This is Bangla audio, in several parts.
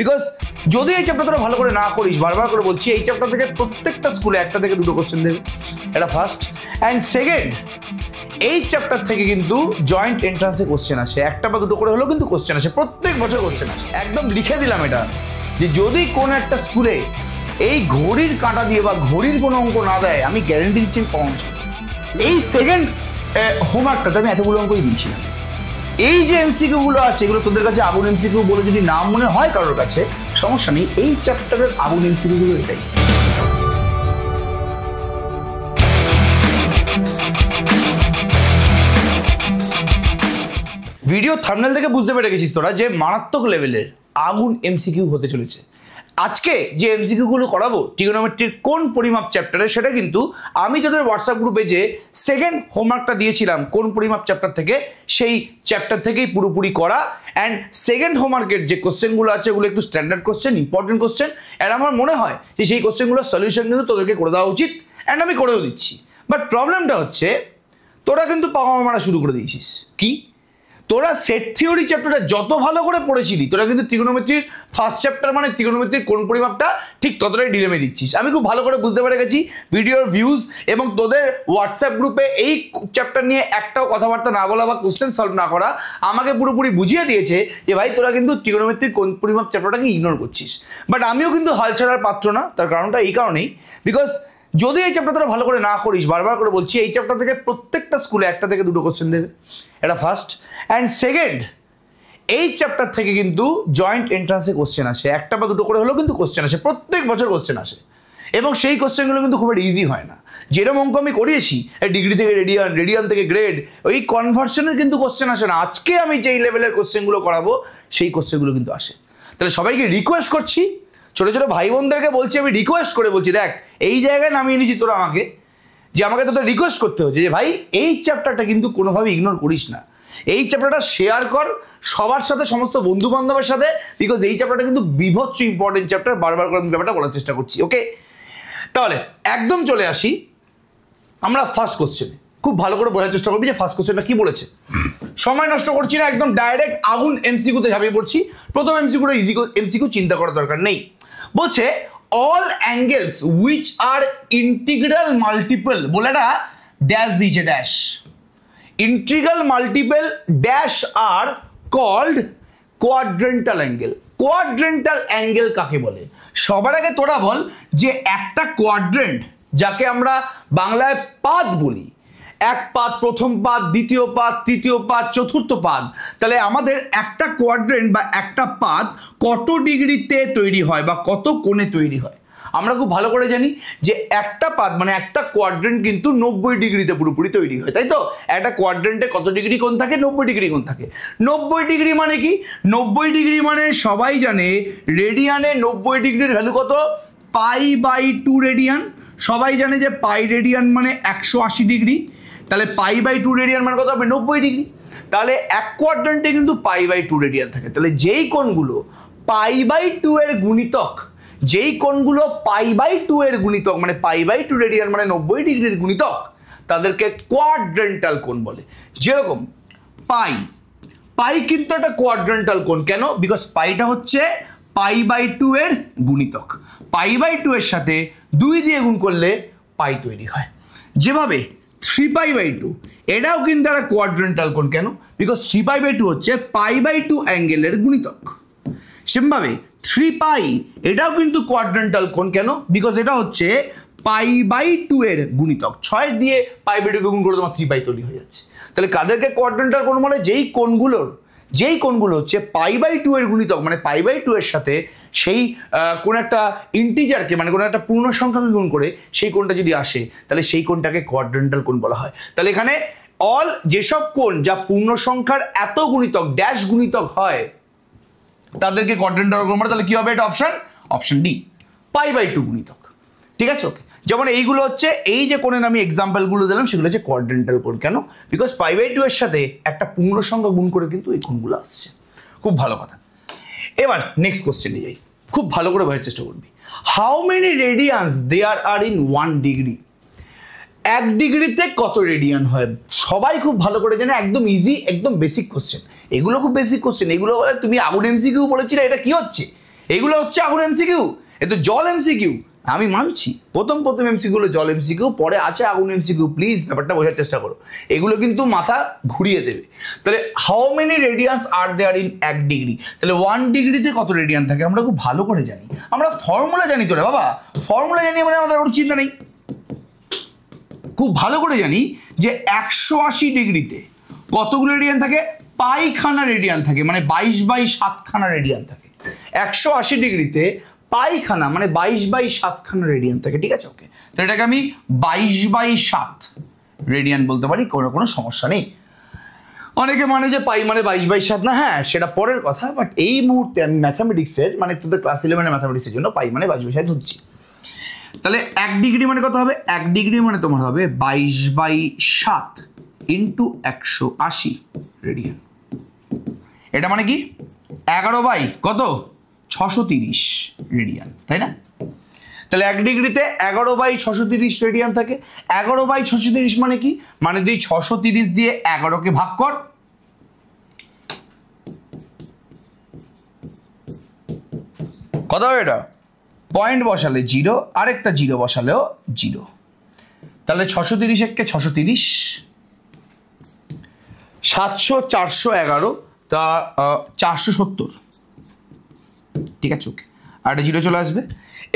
বিকজ যদি এই চ্যাপ্টার তোরা ভালো করে না করিস, বারবার করে বলছি, এই চ্যাপ্টার থেকে প্রত্যেকটা স্কুলে একটা থেকে দুটো কোশ্চেন দেবে, এটা ফার্স্ট। অ্যান্ড সেকেন্ড, এই চ্যাপ্টার থেকে কিন্তু জয়েন্ট এন্ট্রান্সে কোশ্চেন আসে, একটা বা দুটো করে হলেও কিন্তু কোশ্চেন আসে, প্রত্যেক বছর কোশ্চেন আসে। একদম লিখে দিলাম এটা, যে যদি কোন একটা স্কুলে এই ঘড়ির কাঁটা দিয়ে বা ঘড়ির কোনো অঙ্ক না দেয়, আমি গ্যারেন্টি দিচ্ছি পৌঁছে। এই সেকেন্ড হোমওয়ার্কটাতে আমি এতগুলো অঙ্কই দিয়েছিলাম। এই যে এমসিকিউ গুলো আছে, এগুলো তোদের কাছে আগুন এমসিকিউ বলে যদি নাম মনে হয় কারোর কাছে, সমস্যা নেই, এই চ্যাপ্টারের আগুন এমসিকিউ গুলো এটাই। ভিডিও থাম্বনেল থেকে বুঝতে পেরে গেছিস তোরা যে মারাত্মক লেভেলের আগুন এমসিকিউ হতে চলেছে। আজকে যে এমসিকিউ গুলো করাবো ট্রিগোনোমেট্রির কোন পরিমাপ চ্যাপ্টারে, সেটা কিন্তু আমি তোদের হোয়াটসঅ্যাপ গ্রুপে যে সেকেন্ড হোমওয়ার্কটা দিয়েছিলাম কোন পরিমাপ চ্যাপ্টার থেকে, সেই চ্যাপ্টার থেকেই পুরোপুরি করা। অ্যান্ড সেকেন্ড হোমওয়ার্কের যে কোশ্চেনগুলো আছে, ওগুলো একটু স্ট্যান্ডার্ড কোশ্চেন, ইম্পর্টেন্ট কোশ্চেন, আর আমার মনে হয় যে সেই কোশ্চেনগুলোর সলিউশন কিন্তু তোদেরকে করে দেওয়া উচিত, অ্যান্ড আমি করেও দিচ্ছি। বাট প্রবলেমটা হচ্ছে তোরা কিন্তু পাওয়া মারা শুরু করে দিয়েছিস। কি? তোরা সেট থিওরি চ্যাপ্টারটা যত ভালো করে পড়েছিলি, তোরা কিন্তু ট্রিগোনোমেট্রির ফার্স্ট চ্যাপ্টার মানে ট্রিগোনোমেট্রির কোন পরিমাপটা ঠিক ততটাই ডিলেমে দিচ্ছিস। আমি খুব ভালো করে বুঝতে পেরে গেছি ভিডিওর ভিউজ এবং তোদের হোয়াটসঅ্যাপ গ্রুপে এই চ্যাপ্টার নিয়ে একটাও কথাবার্তা না বলা বা কোশ্চেন সলভ না করা আমাকে পুরোপুরি বুঝিয়ে দিয়েছে যে ভাই তোরা কিন্তু ট্রিগোনোমেট্রির কোন পরিমাপ চ্যাপ্টারটাকে ইগনোর করছিস। বাট আমিও কিন্তু হাল ছাড়ার পাত্র না। তার কারণটা এই কারণেই, বিকজ যদি এই চ্যাপ্টার তোরা ভালো করে না করিস, বারবার করে বলছি, এই চ্যাপ্টার থেকে প্রত্যেকটা স্কুলে একটা থেকে দুটো কোশ্চেন দেবে, এটা ফার্স্ট। অ্যান্ড সেকেন্ড, এই চ্যাপ্টার থেকে কিন্তু জয়েন্ট এন্ট্রান্সে কোশ্চেন আসে, একটা বা দুটো করে হলেও কিন্তু কোশ্চেন আসে, প্রত্যেক বছর কোশ্চেন আসে। এবং সেই কোশ্চেনগুলো কিন্তু খুব ইজি হয় না। যেরকম অঙ্ক আমি করিয়েছি, ডিগ্রি থেকে রেডিয়ান, রেডিয়ান থেকে গ্রেড, ওই কনভার্সনের কিন্তু কোশ্চেন আসে না। আজকে আমি যেই লেভেলের কোশ্চেনগুলো করাবো, সেই কোশ্চেনগুলো কিন্তু আসে। তাহলে সবাইকে রিকোয়েস্ট করছি, ছোটো ছোটো ভাই বোনদেরকে বলছি, আমি রিকোয়েস্ট করে বলছি, দেখ এই জায়গায় নামিয়ে নিয়েছি তোরা আমাকে, যে আমাকে তোদের রিকোয়েস্ট করতে হচ্ছে যে ভাই এই চ্যাপ্টারটা কিন্তু কোনোভাবে ইগনোর করিস না, এই চ্যাপ্টারটা শেয়ার কর সবার সাথে, সমস্ত বন্ধু বান্ধবের সাথে, বিকজ এই চ্যাপ্টারটা কিন্তু বিভৎস ইম্পর্টেন্ট চ্যাপ্টার। বারবার করে আমি ব্যাপারটা বলার চেষ্টা করছি। ওকে, তাহলে একদম চলে আসি আমরা ফার্স্ট কোশ্চেনে। খুব ভালো করে বোঝার চেষ্টা করবি যে ফার্স্ট কোশ্চেনটা কি বলেছে। সময় নষ্ট করছি না, একদম ডাইরেক্ট আগুন এমসিকিউতে ঝাঁপিয়ে পড়ছি। প্রথম এমসিকিউটা ইজি এমসিকিউ, চিন্তা করার দরকার নেই। বলছে all angles which are integral multiple, বলে এটা ড্যাশ দিয়েছে, dash integral multiple dash are called quadrantal angle. Quadrantal angle কাকে বলে? সবার আগে তোরা বল যে একটা কোয়াড্রেন্ট, যাকে আমরা বাংলায় পাদ বলি, এক পাদ, প্রথম পাদ, দ্বিতীয় পাদ, তৃতীয় পাদ, চতুর্থ পাদ, তাহলে আমাদের একটা কোয়াড্রেন্ট বা একটা পাদ কত ডিগ্রিতে তৈরি হয় বা কত কোণে তৈরি হয়? আমরা খুব ভালো করে জানি যে একটা পাদ মানে একটা কোয়াড্রেন্ট কিন্তু 90 ডিগ্রিতে পুরোপুরি তৈরি হয়, তাই তো? একটা কোয়াড্রেন্টে কত ডিগ্রি কোণ থাকে? 90 ডিগ্রি কোণ থাকে। 90 ডিগ্রি মানে কি? 90 ডিগ্রি মানে সবাই জানে রেডিয়ানে 90 ডিগ্রির ভ্যালু কত? π/2 রেডিয়ান। সবাই জানে যে পাই রেডিয়ান মানে 180 ডিগ্রি, তাহলে π/2 রেডিয়ান মানে কত হবে? 90 ডিগ্রি। তাহলে এক কোয়াড্রেন্টে কিন্তু π/2 রেডিয়ান থাকে। তাহলে যেই কোণগুলো π/2 এর গুণিতক, যেই কোণগুলো π/2 এর গুণিতক মানে π/2 রেডিয়ান মানে 90 ডিগ্রির গুণিতক, তাদেরকে কোয়াড্রেন্টাল কোণ বলে। যেরকম পাই কিন্তু একটা কোয়াড্রেন্টাল কোণ। কেন? বিকজ পাইটা হচ্ছে π/2 এর গুণিতক। π/2 এর সাথে 2 দিয়ে গুণ করলে পাই তৈরি হয়। যেভাবে 3π/2 এটাও কিন্তু একটা কোয়াড্রেন্টাল কোণ। কেন? বিকজ 3π/2 হচ্ছে π/2 অ্যাঙ্গেলের গুণিতক। সেমভাবে 3π এটাও কিন্তু কোয়াড্রেন্টাল কোণ। কেন? বিকজ এটা হচ্ছে π/2 এর গুণিতক। 6 দিয়ে π/2 গুণ করে তোমার 3π তৈরি হয়ে যাচ্ছে। তাহলে কাদেরকে কোয়াড্রেন্টাল কোণ বলে? যেই কোণগুলো হচ্ছে π/2 এর গুণিতক মানে π/2 এর সাথে সেই কোন একটা ইন্টিজারকে মানে কোন একটা পূর্ণ সংখ্যাকে গুণ করে সেই কোণটা যদি আসে, তাহলে সেই কোণটাকে কোয়াড্রেন্টাল কোণ বলা হয়। তাহলে এখানে অল যেসব কোণ যা পূর্ণ সংখ্যার এত গুণিতক ড্যাশ গুণিতক হয়, তাদেরকে কোয়াড্রেন্টাল কোণ বলে। তাহলে কি হবে? এটা অপশন ডি, π/2 গুণিতক। ঠিক আছে? ওকে, যেমন এইগুলো হচ্ছে, এই যে কোণের আমি এক্সাম্পলগুলো দিলাম সেগুলো হচ্ছে কোয়াড্রেন্টাল কোণ। কেন? বিকজ π/2 এর সাথে একটা পূর্ণ সংখ্যা গুণ করে কিন্তু এই কোণগুলো আসছে। খুব ভালো কথা। এবার নেক্সট কোশ্চেনে যাই, খুব ভালো করে বোঝার চেষ্টা করবি। How many radians there are in 1 degree? 1 ডিগ্রিতে কত রেডিয়ান হয়? সবাই খুব ভালো করে জানে, একদম ইজি, একদম বেসিক কোশ্চেন। এগুলো খুব বেসিক কোশ্চেন। এগুলো বলে তুমি আগুন এমসিকিউ বলেছিলে, এটা কি হচ্ছে? এগুলো হচ্ছে আগুন এমসিকিউ, এ তো জল এমসিকিউ। আমি মানছি প্রথম এমসিকিউ হলো জল এমসিকিউ, পরে আছে আগুন এমসিকিউ। প্লিজ ব্যাপারটা বোঝার চেষ্টা করো, এগুলো কিন্তু মাথা ঘুরিয়ে দেবে। তাহলে how many radians are there in 1 degree, তাহলে 1 ডিগ্রিতে কত রেডিয়ান থাকে আমরা খুব ভালো করে জানি, আমরা ফর্মুলা জানি তো রে বাবা, ফর্মুলা জানি মানে আমাদের ওর চিন্তা নেই। খুব ভালো করে জানি যে 180 ডিগ্রিতে কতগুলো রেডিয়ান থাকে, পাইখানা রেডিয়ান থাকে, মানে 22/7 খানা রেডিয়ান থাকে। 180 ডিগ্রিতে পাইখানা মানে 22/7 খানা রেডিয়ান থাকে, ঠিক আছে ওকে। তো এটাকে আমি 22/7 রেডিয়ান বলতে পারি, কোনো সমস্যা নেই। অনেকে মানে যে পাই মানে 22/7 না, হ্যাঁ সেটা পরের কথা, বাট এই মুহূর্তে আমি ম্যাথামেটিক্সের মানে তোদের ক্লাস 11 ম্যাথামেটিক্সের জন্য পাই মানে 22/7 ধরছি। তাহলে 1 ডিগ্রি মানে কত হবে, 1 ডিগ্রি মানে তোমার হবে 22/7 ইন্টু 180 রেডিয়ান। এটা মানে কি 11/630 রেডিয়ান, তাই না? তাহলে 1 ডিগ্রিতে 11/630 রেডিয়ান থাকে। 11/630 মানে কি, মানে তুই 630 দিয়ে 11কে ভাগ কর, কত হবে এটা? পয়েন্ট বসালে 0, আরেকটা 0 বসালেও 0। তাহলে 630 একে 630, 700 411 তা 470, ঠিক আছে ওকে। আর একটা 0 চলে আসবে,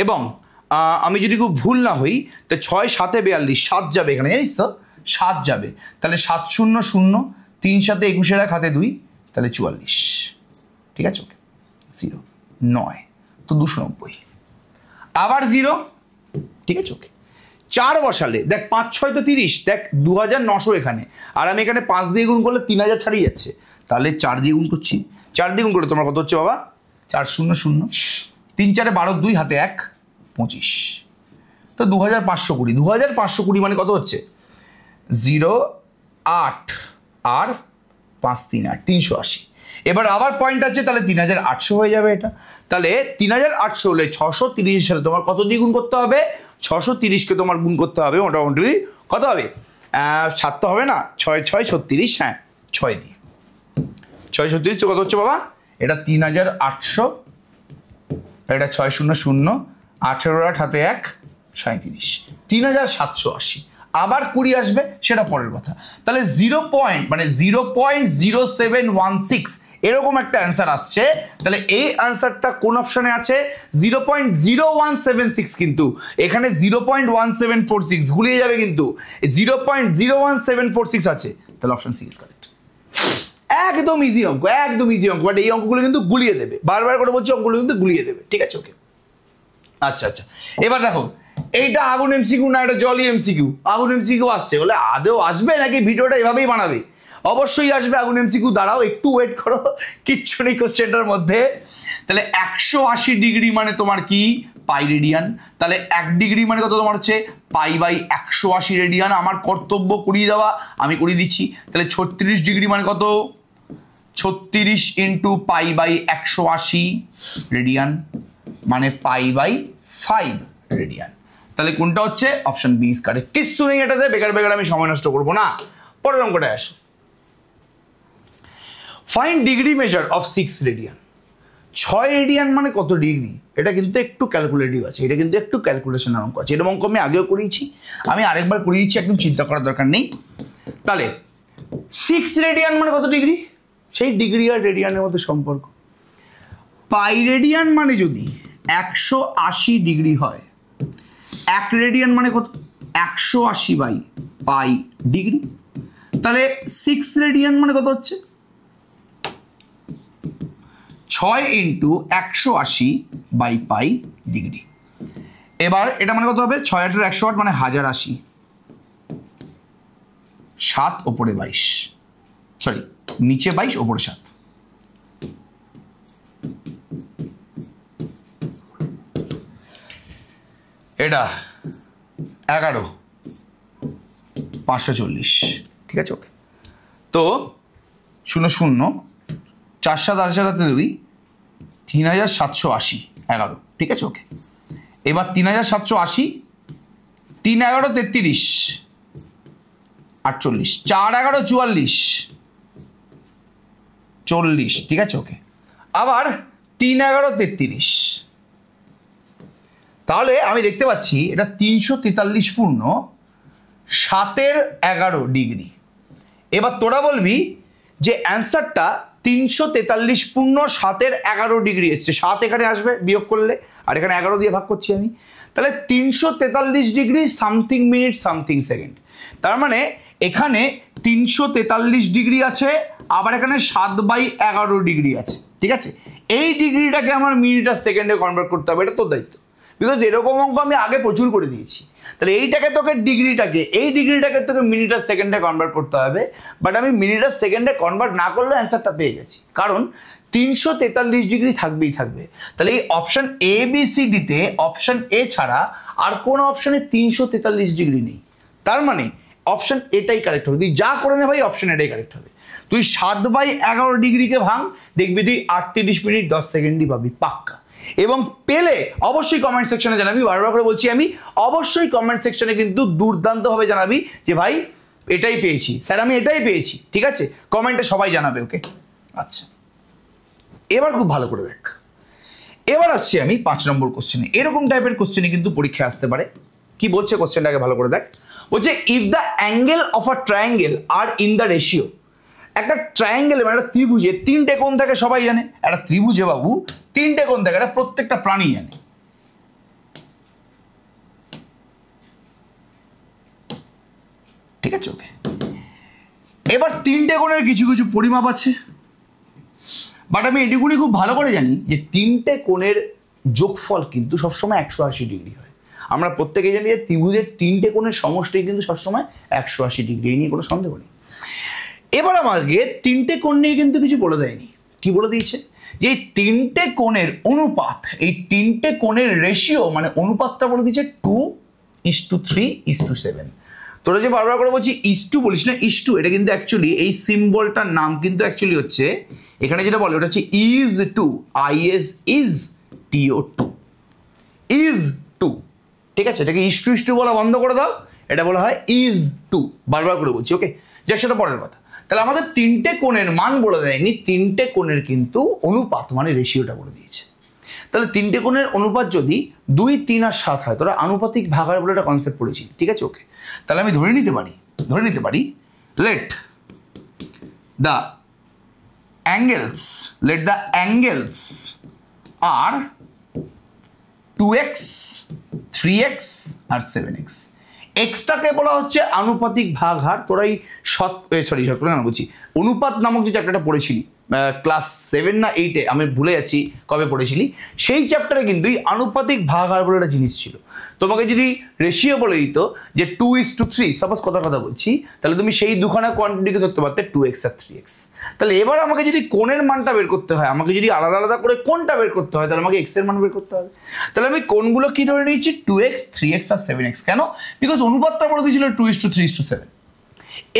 এবং আমি যদি খুব ভুল না হই তো 6 7 42, 7 যাবে এখানে, জানিস তো 7 যাবে। তাহলে 7 0 0, 3 7 21 হাতে 2, তাহলে 44, ঠিক আছে ওকে। 0 9 তো 290, আবার 0, ঠিক আছে ওকে। 4 বসালে দেখ 5 6 তো 30, দেখ 2900 এখানে, আর আমি এখানে 5 দিয়ে গুণ করলে 3000 ছাড়িয়ে যাচ্ছে, তাহলে 4 দিয়ে গুণ করছি। 4 দিয়ে গুণ করে তোমার কত হচ্ছে বাবা? 4 0 0, 3 4 12, 2 হাতে 1 25, তো 2520। 2520 মানে কত হচ্ছে? 0 8 আর 5 3 8, 380। এবার আবার পয়েন্ট আছে, তাহলে 3800 হয়ে যাবে এটা। তাহলে 3800 হলে 630 সালে তোমার কত দিয়ে গুণ করতে হবে? 630কে তোমার গুণ করতে হবে মোটামুটি কত হবে? 7 তো হবে না, 6 6 36, হ্যাঁ 6 দিয়ে 6 36 কত হচ্ছে বাবা? এটা 3800, এটা 6 0 0, 18 হাতে 1 37, 3780। আবার 20 আসবে, সেটা পরের কথা। তাহলে 0.0716 এরকম একটা অ্যান্সার আসছে। তাহলে এই অ্যান্সারটা কোন অপশনে আছে? 0.0176, কিন্তু এখানে 0.1746 গুলিয়ে যাবে, কিন্তু 0.01746 আছে, তাহলে অপশন সি ইজ কারেক্ট। একদম ইজি অঙ্ক, একদম ইজি অঙ্ক, বাট এই অঙ্কগুলো কিন্তু গুলিয়ে দেবে, বারবার করে বলছি অঙ্কগুলো কিন্তু গুলিয়ে দেবে, ঠিক আছে ওকে। আচ্ছা আচ্ছা, এবার দেখো এইটা আগুন এমসিকিউ না, এটা জলি এমসিকিউ। আগুন এমসিকিউ আসছে বলে আদৌ আসবে নাকি ভিডিওটা এভাবেই বানাবে? অবশ্যই আসবে আগুন এমসিকিউ, দাঁড়াও একটু ওয়েট করো, কিচ্ছু নেই কোশ্চেনটার মধ্যে। তাহলে 180 ডিগ্রি মানে তোমার কি? পাই রেডিয়ান। তাহলে 1 ডিগ্রি মানে কত তোমার হচ্ছে? পাই/180 রেডিয়ান। আমার কর্তব্য করিয়ে দেওয়া, আমি করিয়ে দিচ্ছি। তাহলে 36 ডিগ্রি মানে কত? 36 ইন্টু পাই/180 রেডিয়ান, মানে পাই/5 রেডিয়ান। তাহলে কোনটা হচ্ছে? Option B is correct. কিচ্ছু নেই এটাতে, বেকার বেকার আমি সময় নষ্ট করবো না। পরের অঙ্কটায় আসো। Find degree measure of 6 radian. 6 radian মানে কত ডিগ্রি? এটা কিন্তু একটু ক্যালকুলেটিভ আছে, এটা কিন্তু একটু ক্যালকুলেশনের অঙ্ক আছে। এরকম অঙ্ক আমি আগেও করিয়েছি, আমি আরেকবার করিয়েছি, একদম চিন্তা করার দরকার নেই। তাহলে 6 রেডিয়ান মানে কত ডিগ্রি? সেই ডিগ্রি আর রেডিয়ানের মধ্যে সম্পর্ক। পাই রেডিয়ান মানে যদি 180 ডিগ্রি হয়, 1 রেডিয়ান মানে কত? 180/পাই ডিগ্রি। তাহলে 6 রেডিয়ান মানে কত হচ্ছে? 6 ইন্টু 180/পাই ডিগ্রি। এবার এটা মানে কত হবে? 6 8 108 মানে 1080, 7 ওপরে 22, সরি নিচে 22 ওপরে 7। এটা 11/540, ঠিক আছে ওকে। তো 0 0, 4 7 8 7 2, 3780, 11, ঠিক আছে ওকে। এবার 3780, 3 11 33, 48, 4 11 44, 40, ঠিক আছে ওকে। আবার 3, 11, 33। তাহলে আমি দেখতে পাচ্ছি এটা 343 পূর্ণ 7/11 ডিগ্রি। এবার তোরা বলবি যে অ্যান্সারটা 343 পূর্ণ 7/11 ডিগ্রি এসছে। 7 এখানে আসবে বিয়োগ করলে, আর এখানে 11 দিয়ে ভাগ করছি আমি। তাহলে 343 degree something minute something second. তার মানে এখানে 343 ডিগ্রি আছে, আবার এখানে 7/11 ডিগ্রি আছে। ঠিক আছে, এই ডিগ্রিটাকে আমার মিনিট আর সেকেন্ডে কনভার্ট করতে হবে, এটা তোর দায়িত্ব। বিকজ এরকম অঙ্ক আমি আগে প্রচুর করে দিয়েছি। তাহলে এইটাকে তোকে এই ডিগ্রিটাকে তোকে মিনিট আর সেকেন্ডে কনভার্ট করতে হবে। বাট আমি মিনিট আর সেকেন্ডে কনভার্ট না করলে অ্যান্সারটা পেয়ে গেছি, কারণ 343 ডিগ্রি থাকবেই থাকবে। তাহলে এই অপশন ABCDতে অপশন এ ছাড়া আর কোন অপশনে 343 ডিগ্রি নেই। তার মানে অপশন এটাই কারেক্ট হবে। তুই যা করে নে ভাই, অপশন এটাই কারেক্ট হবে। তুই 7/11 ডিগ্রিকে ভাঙ, দেখবি তুই 38 মিনিট 10 সেকেন্ডই পাবি পাক্কা। এবং পেলে অবশ্যই কমেন্ট সেকশনে জানাবি। বারবার করে বলছি আমি, অবশ্যই কমেন্ট সেকশনে কিন্তু দুর্দান্তভাবে জানাবি যে ভাই এটাই পেয়েছি স্যার, আমি এটাই পেয়েছি। ঠিক আছে, কমেন্টে সবাই জানাবে। ওকে, আচ্ছা এবার খুব ভালো করে দেখ। এবার আসছি আমি 5 নম্বর কোশ্চেনে। এরকম টাইপের কোশ্চেনে কিন্তু পরীক্ষায় আসতে পারে। কি বলছে কোশ্চেনটাকে ভালো করে দেখ। বলছে if the angle of a triangle are in the ratio. একটা ট্রায়াঙ্গেল মানে একটা ত্রিভুজে 3টে কোণ থাকে, সবাই জানে। একটা ত্রিভুজে বাবু 3টে কোণ থাকে, এটা প্রত্যেকটা প্রাণী জানে। ঠিক আছে, ওকে। এবার 3টে কোণের কিছু কিছু পরিমাপ আছে, বাট আমি এটুকুনি খুব ভালো করে জানি যে 3টে কোণের যোগফল কিন্তু সবসময় 180 ডিগ্রি হয়। আমরা প্রত্যেকে জানি যে ত্রিভুজের 3টে কোণের সমষ্টি কিন্তু সবসময় 180 ডিগ্রি, এই নিয়ে কোনো সন্দেহ নেই। এবার আমাকে 3টে কোণ নিয়ে কিন্তু কিছু বলে দেয়নি। কি বলে দিয়েছে যে 3টে কোণের অনুপাত, এই 3টে কোণের রেশিও মানে অনুপাতটা বলে দিয়েছে 2:3:7। তোরা যে বারবার করে বলছি ইস2 বলিস না, ইস2, এটা কিন্তু অ্যাকচুয়ালি এই সিম্বলটার নাম কিন্তু অ্যাকচুয়ালি হচ্ছে, এখানে যেটা বলে ওটা হচ্ছে is2, is2 is2। ঠিক আছে, এটাকে ইস2 বলা বন্ধ করে দাও, এটা বলা হয় is2। বারবার করে বলছি, ওকে, যার সাথে পরের কথা। তাহলে আমাদের 3টে কোণের মান বলে দেয়নি, 3টে কোণের কিন্তু অনুপাত মানে রেশিওটা বলে দিয়েছে। তাহলে 3টে কোণের অনুপাত যদি 2, 3 আর 7 হয়, তোরা আনুপাতিক ভাগাড় বলে একটা কনসেপ্ট পড়েছি। ঠিক আছে, ওকে। তাহলে আমি ধরে নিতে পারি let the angles are 2x, 3x R 7x। এক্সটাকে বলা হচ্ছে আনুপাতিক ভাগ হার। তোরা এই অনুপাত নামক যে চ্যাপ্টারটা পড়েছিলি ক্লাস 7 না 8-এ, আমি ভুলে যাচ্ছি কবে পড়েছিলি, সেই চ্যাপ্টারে কিন্তু এই আনুপাতিক ভাগ হার বলে একটা জিনিস ছিল। তোমাকে যদি রেশিও বলে দিত যে 2:3, সাপোজ কথা বলছি, তাহলে তুমি সেই দুখানা কোয়ান্টিটিকে ধরতে পারতে 2x আর 3x। তাহলে এবার আমাকে যদি কোণের মানটা বের করতে হয়, আমাকে যদি আলাদা আলাদা করে কোণটা বের করতে হয়, তাহলে আমাকে x এর মান বের করতে হবে। তাহলে আমি কোণগুলো কি ধরে নিয়েছি 2x, 3x আর 7x। কেন? বিকজ অনুপাতটা বলে দিয়েছিল 2:3:7।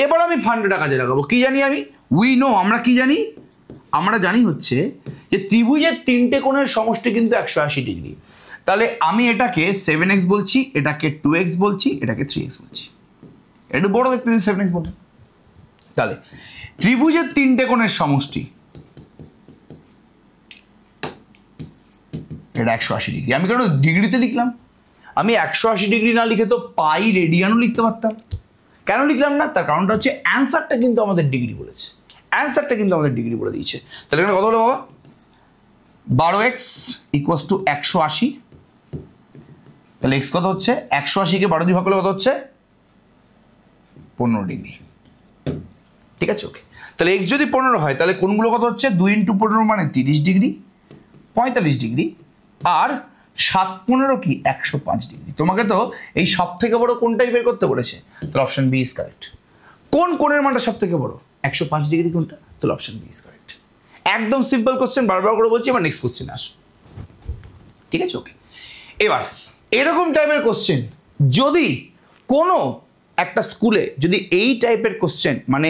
এবার আমি ফান্ডটা কাজে লাগাবো। কি জানি আমি? আমরা কি জানি? আমরা জানি হচ্ছে যে ত্রিভুজের 3টে কোণের সমষ্টি কিন্তু 180 ডিগ্রি। তাহলে আমি এটাকে 7x বলছি, এটাকে 2x বলছি, এটাকে 3x বলছি। একটু বড় দেখতে 7x বলবো। তাহলে ত্রিভুজের 3টে কোণের সমষ্টি এটা 180 ডিগ্রি। আমি কেন ডিগ্রিতে লিখলাম? আমি 180 ডিগ্রি না লিখে তো পাই রেডিয়ানও লিখতে পারতাম। কেন লিখলাম না? তার কারণটা হচ্ছে অ্যান্সারটা কিন্তু আমাদের ডিগ্রি বলেছে, অ্যান্সারটা কিন্তু আমাদের ডিগ্রি বলে দিয়েছে। তাহলে এখানে কত হলো বাবা? 12x = 180। তাহলে x কত হচ্ছে? 180কে 12 দিয়ে ভাগ করলে কত হচ্ছে? 15 ডিগ্রি। ঠিক আছে, ওকে। তাহলে x যদি 15 হয়, তাহলে কোণগুলো কত হচ্ছে? 2 × 15 মানে 30 ডিগ্রি, 45 ডিগ্রি, আর 7×15 কি 105 ডিগ্রি। তোমাকে তো এই সব থেকে বড় কোণটাই বের করতে বলেছে, তাহলে অপশন বি ইজ কারেক্ট। কোন কোণের মানটা সব থেকে বড়? 105 ডিগ্রি কোণটা, তাহলে অপশন বি ইজ কারেক্ট। একদম সিম্পল কোশ্চেন, বারবার করে বলছি। এবার নেক্সট কোশ্চেন আসো। ঠিক আছে, ওকে। এবার এরকম টাইপের কোশ্চেন যদি কোনো একটা স্কুলে যদি এই টাইপের কোশ্চেন মানে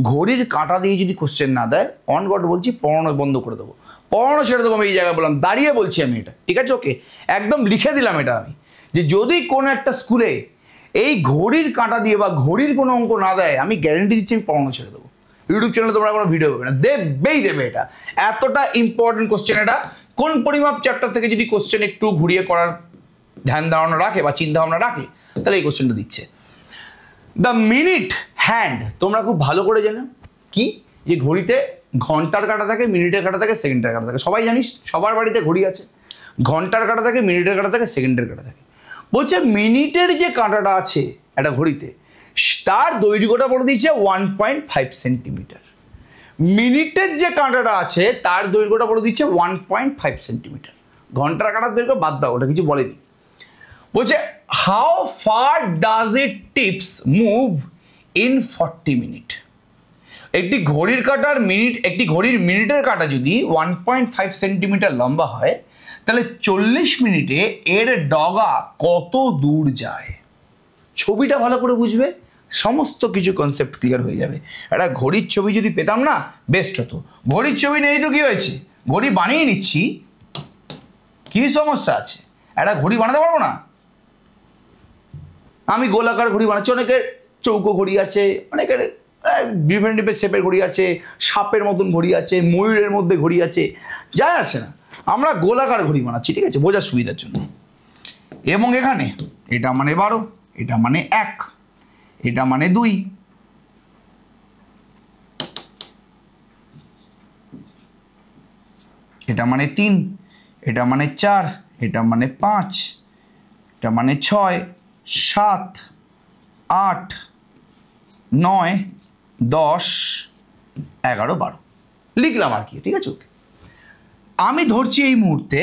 ঘড়ির কাঁটা দিয়ে যদি কোশ্চেন না দেয়, অন গড বলছি পড়ানো বন্ধ করে দেবো, পড়ানো ছেড়ে দেবো। আমি এই জায়গায় বললাম, দাঁড়িয়ে বলছি আমি এটা। ঠিক আছে, ওকে, একদম লিখে দিলাম এটা আমি, যে যদি কোনো একটা স্কুলে এই ঘড়ির কাঁটা দিয়ে বা ঘড়ির কোনো অঙ্ক না দেয়, আমি গ্যারেন্টি দিচ্ছি আমি পড়ানো ছেড়ে দেবো। ইউটিউব চ্যানেলে তোমরা কোনো ভিডিও পাবে না, দেবেই দেবে। এটা এতটা ইম্পর্টেন্ট কোশ্চেন, এটা কোন পরিমাপ চ্যাপ্টার থেকে যদি কোশ্চেন একটু ঘুরিয়ে করার ধ্যান ধারণা রাখে বা চিন্তা ভাবনা রাখে তাহলে এই কোশ্চেনটা দিচ্ছে। দ্য মিনিট হ্যান্ড তোমরা খুব ভালো করে জানো কি, যে ঘড়িতে ঘন্টার কাঁটা থাকে, মিনিটের কাঁটা থাকে, সেকেন্ডের কাঁটা থাকে। সবাই জানিস, সবার বাড়িতে ঘড়ি আছে। ঘন্টার কাঁটা থাকে, মিনিটের কাঁটা থাকে, সেকেন্ডের কাঁটা থাকে। বলছে মিনিটের যে কাঁটাটা আছে একটা ঘড়িতে, তার দৈর্ঘ্যটা বলে দিচ্ছে 1.5 সেন্টিমিটার। মিনিটের যে কাঁটাটা আছে তার দৈর্ঘ্যটা বলে দিচ্ছে 1.5 সেন্টিমিটার। ঘন্টার কাঁটার দৈর্ঘ্য বাদ দাও, ওটা কিছু বলেনি। বলছে how far does it tips move in 40 minute. একটি ঘড়ির কাঁটার একটি ঘড়ির মিনিটের কাঁটা যদি 1.5 সেন্টিমিটার লম্বা হয়, তাহলে 40 মিনিটে এর ডগা কত দূর যায়। ছবিটা ভালো করে বুঝবে, সমস্ত কিছু কনসেপ্ট ক্লিয়ার হয়ে যাবে। একটা ঘড়ির ছবি যদি পেতাম না বেস্ট হতো। ঘড়ির ছবি নেই তো কি হয়েছে, ঘড়ি বানিয়ে নিচ্ছি, কি সমস্যা আছে? একটা ঘড়ি বানাতে পারবো না? আমি গোলাকার ঘড়ি বানাচ্ছি, অনেকের চৌকো ঘড়ি আছে, অনেকের ডিফারেন্ট ডিফারেন্ট শেপের ঘড়ি আছে, সাপের মতন ঘড়ি আছে, ময়ূরের মধ্যে ঘড়ি আছে, যায় আসে না। আমরা গোলাকার ঘড়ি বানাচ্ছি, ঠিক আছে, বোঝার সুবিধার জন্য। এবং এখানে এটা মানে 12, এটা মানে 1, এটা মানে 2, এটা মানে 3, এটা মানে 4, এটা মানে 5, এটা মানে 6, 7, 8, 9, 10, 11, 12 লিখলাম আর কি, ঠিক আছে। ওকে, আমি ধরছি এই মুহূর্তে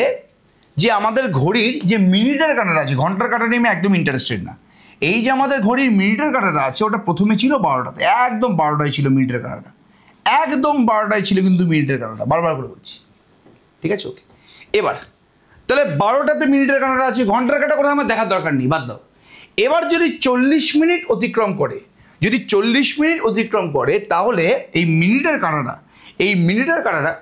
যে আমাদের ঘড়ির যে মিনিটের কাঁটাটা আছে, ঘন্টার কাঁটা নিয়ে আমি একদম ইন্টারেস্টেড না। এই যে আমাদের ঘড়ির মিনিটের কাঁটাটা আছে, ওটা প্রথমে ছিল 12টাতে, একদম 12টায় ছিল মিনিটের কাঁটাটা, একদম 12টায় ছিল কিন্তু মিনিটের কাঁটাটা, বারবার করে বলছি, ঠিক আছে। ওকে, এবার তাহলে 12টাতে মিনিটের কাঁটাটা আছে, ঘন্টার কাঁটা কোথাও আমার দেখার দরকার নেই, বাদ দাও। এবার যদি 40 মিনিট অতিক্রম করে, যদি 40 মিনিট অতিক্রম করে, তাহলে এই মিনিটের কাঁটাটা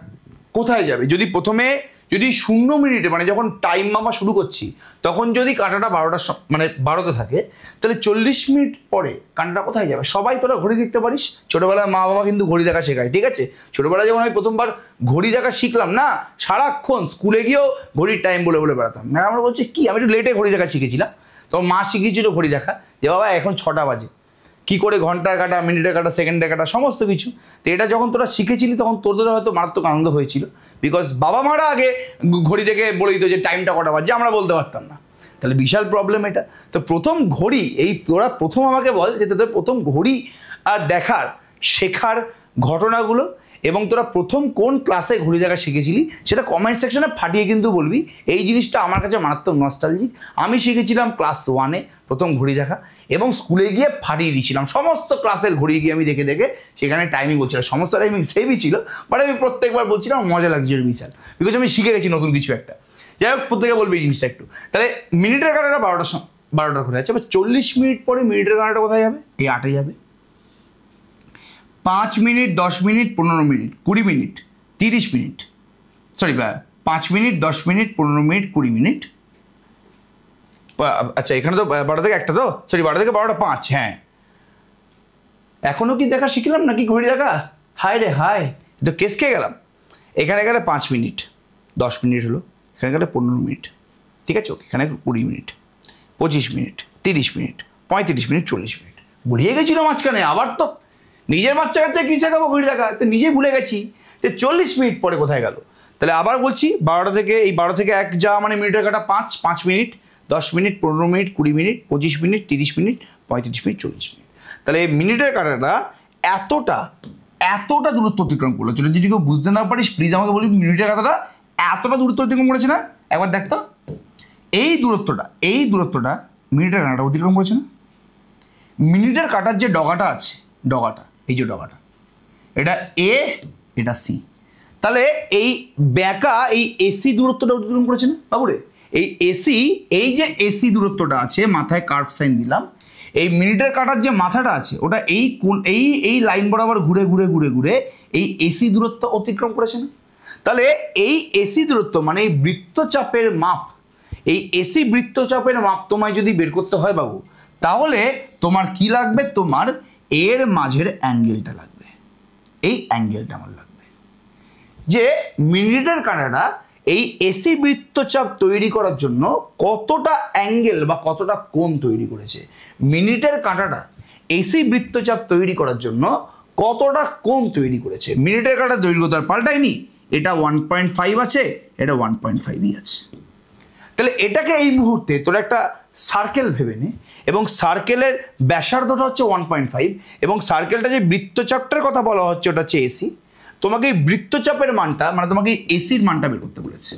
কোথায় যাবে? যদি প্রথমে যদি 0 মিনিটে মানে যখন টাইম মাপা শুরু করছি তখন যদি কাঁটাটা 12তে থাকে, তাহলে 40 মিনিট পরে কাঁটাটা কোথায় যাবে? সবাই তোরা ঘড়ি দেখতে পারিস, ছোটবেলায় মা বাবা কিন্তু ঘড়ি দেখা শেখায়, ঠিক আছে। ছোটবেলায় যখন আমি প্রথমবার ঘড়ি দেখা শিখলাম না, সারাক্ষণ স্কুলে গিয়েও ঘড়ির টাইম বলে বলে বেড়াতাম। আমরা বলছি কি, আমি একটু লেটে ঘড়ি দেখা শিখেছিলাম, তো মা শিখিয়েছিল ঘড়ি দেখা, যে বাবা এখন 6টা বাজে, কী করে ঘন্টার কাঁটা, মিনিটের কাঁটা, সেকেন্ডের কাঁটা, সমস্ত কিছু। তো এটা যখন তোরা শিখেছিলি তখন তোদের হয়তো মারাত্মক আনন্দ হয়েছিল, বিকজ বাবা মারা আগে ঘড়ি দেখে বলে দিত যে টাইমটা কটা বাজে, আমরা বলতে পারতাম না। তাহলে বিশাল প্রবলেম এটা। তো প্রথম ঘড়ি, এই তোরা প্রথম আমাকে বল যে তোদের প্রথম ঘড়ি দেখার শেখার ঘটনাগুলো, এবং তোরা প্রথম কোন ক্লাসে ঘড়ি দেখা শিখেছিলি সেটা কমেন্ট সেকশনে ফাটিয়ে কিন্তু বলবি। এই জিনিসটা আমার কাছে মারাত্মক নস্টালজিক। আমি শিখেছিলাম ক্লাস 1-এ প্রথম ঘড়ি দেখা, এবং স্কুলে গিয়ে ফাটিয়ে দিয়েছিলাম সমস্ত ক্লাসের ঘড়ি গিয়ে আমি দেখে দেখে, সেখানে টাইমিং বলছিলাম, সমস্ত টাইমিং সেমই ছিল, বাট আমি প্রত্যেকবার বলছিলাম মজা লাগছিল বিশাল, বিকজ আমি শিখে গেছি নতুন কিছু একটা। যাই হোক, প্রত্যেকে বলবে এই জিনিসটা একটু। তাহলে মিনিটের কাঁটাটা 12টার ঘরে আছে, এবার 40 মিনিট পরে মিনিটের কাঁটাটা কোথায় যাবে? এই 8-এ যাবে। 5 minute, 10 minute, 15 minute, 20 minute, 30 minute, 5 minute, 10 minute, 15 minute, 20 minute. আচ্ছা, এখানে তো 12 থেকে 1টা, তো 12 থেকে 12টা 5, হ্যাঁ। এখনও কি দেখা শিখলাম নাকি ঘড়ি দেখা? হায় রে হায়, তো কেস খেয়ে গেলাম। এখানে গেলে 5 মিনিট, 10 মিনিট হলো, এখানে গেলে 15 মিনিট, ঠিক আছে। ওকে, এখানে 20 minute, 25 minute, 30 minute, 35 minute, 40 minute, ভুলিয়ে গেছিল মাঝখানে। আবার তো নিজের বাচ্চা কাচ্চা কী শেখাবো ঘড়ি দেখা, তো নিজেই ভুলে গেছি যে 40 মিনিট পরে কোথায় গেল। তাহলে আবার বলছি, 12 থেকে 1 যা মানে মিনিটের কাটা 5 minute, 10 minute, 15 minute, 20 minute, 25 minute, 30 minute, 35 minute, 40 minute. তাহলে এই মিনিটের কাটাটা এতটা দূরত্ব অতিক্রম করলো। যদি কেউ বুঝতে না পারিস প্লিজ আমাকে বলি, মিনিটের কাটাটা এতটা দূরত্ব অতিক্রম করেছে না? একবার দেখতো, এই দূরত্বটা মিনিটের কাটাটা অতিক্রম করেছে না? মিনিটের কাটার যে ডগাটা আছে, এই যে ডগাটা, এটা এ, এটা সি। তাহলে এই ব্যাকা এই এসি দূরত্বটা অতিক্রম করেছে না বাবুরে? এই যে এসি দূরত্বটা আছে, মাথায় কার্ভ সাইন দিলাম, এই মিনিটের কাটার যে মাথাটা আছে ওটা এই লাইন বরাবর ঘুরে ঘুরে ঘুরে ঘুরে এই এসি দূরত্ব অতিক্রম করেছে না? তাহলে এই এসি দূরত্ব মানে এই বৃত্তচাপের মাপ, এই এসি বৃত্তচাপের মাপ তোমায় যদি বের করতে হয় বাবু, তাহলে তোমার কি লাগবে? তোমার এর মাঝের অ্যাঙ্গেলটা লাগবে, এই অ্যাঙ্গেলটা আমার লাগবে। যে মিনিটের কাঁটাটা এই এসি বৃত্তচাপ তৈরি করার জন্য কতটা অ্যাঙ্গেল বা কতটা কোণ তৈরি করেছে। মিনিটের কাঁটাটা এসি বৃত্তচাপ তৈরি করার জন্য কতটা কোণ তৈরি করেছে। মিনিটের কাঁটা দৈর্ঘ্য তো আর পাল্টায়নি, এটা 1.5 আছে, এটা 1.5ই আছে। তাহলে এটাকে এই মুহূর্তে তোর একটা সার্কেল ভেবে নে, এবং সার্কেলের ব্যাসার্ধটা হচ্ছে 1.5, এবং সার্কেলটা যে বৃত্তচাপটার কথা বলা হচ্ছে ওটা হচ্ছে এসি। তোমাকে এই বৃত্তচাপের মানটা মানে তোমাকে এসির মানটা বের করতে বলেছে।